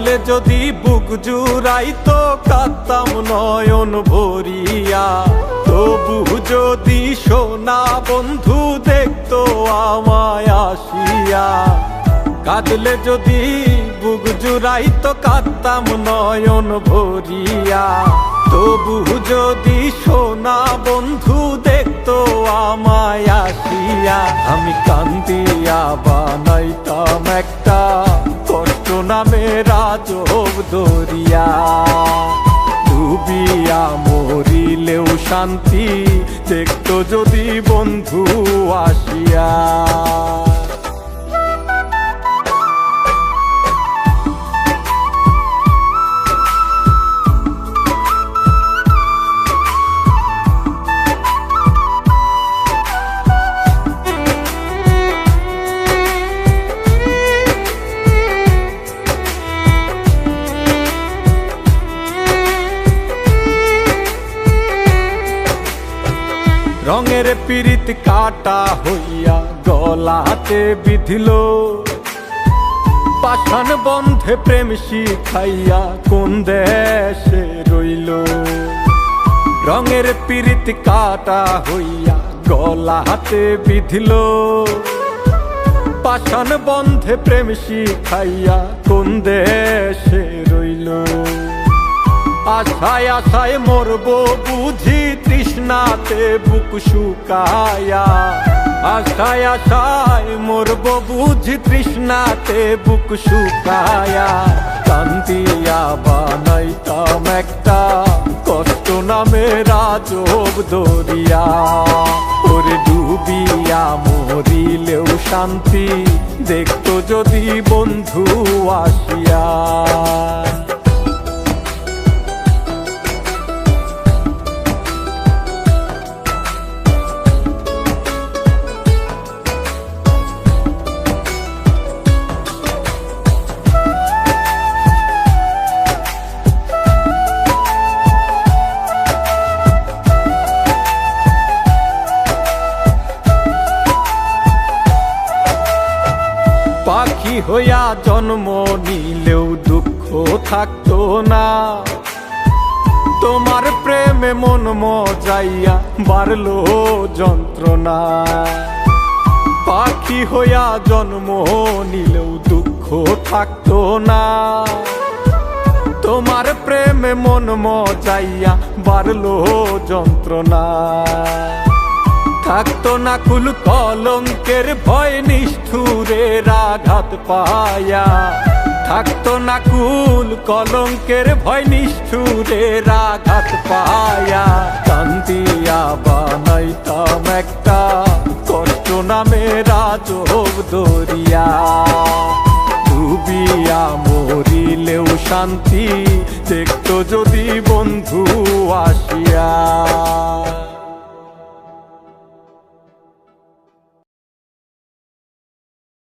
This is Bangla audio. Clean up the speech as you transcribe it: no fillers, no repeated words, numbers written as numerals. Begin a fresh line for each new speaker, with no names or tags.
কাঁদলে যদি বুক জুড়াইতো কাঁদতাম নয়ন ভরিয়া। তবু যদি সোনা বন্ধু দেখতো আমায় আসিয়া। কাঁদলে যদি বুক জুড়াইতো কাঁদতাম নয়ন ভরিয়া। তবু যদি সোনা বন্ধু দেখতো আমায় আসিয়া। আমি কান্দিয়া বানাইতাম একটা কষ্ট নামের আজব দরিয়া। ডুবিয়া মরিলেও শান্তি দেখতো যদি বন্ধু আসিয়া। রঙের পীড়িত কাটা হইয়া গলাতে বিধিল। পাষাণ বন্ধে প্রেম শিখাইয়া কোন দেশে রইল। রঙের পীড়িত কাটা হইয়া গলাতে বিধিল। পাষাণ বন্ধে প্রেম শিখাইয়া কোন দেশে রইল। আশায় আশায় মরব বুঝি তৃষ্ণাতে বুক শুকায়া। আশায় আশায় মরব বুঝি তৃষ্ণাতে বুক শুকায়া। কান্দিয়া বানাইতাম একটা কষ্ট নামের আজব দরিয়া। ওরে ডুবিয়া মরিলেও শান্তি দেখতো যদি বন্ধু আসিয়া। পাখি হইয়া জন্ম নিলেও দুঃখ থাকতো না। তোমার প্রেমে মন মজাইয়া বাড়লো যন্ত্রণা। পাখি হইয়া জন্ম নিলেও দুঃখ থাকতো না। তোমার প্রেমে মন মজাইয়া বাড়লো যন্ত্রণা। থাকতো না কুল কলঙ্কের ভয় নিষ্ঠুরের আঘাত পায়া। থাকতো না কুল কলঙ্কের ভয় নিষ্ঠুরের আঘাত পায়া। কান্দিয়া বানাইতাম একটা কষ্ট নামের আজব দরিয়া। ডুবিয়া মরিলেও শান্তি দেখতো যদি বন্ধু আসিয়া।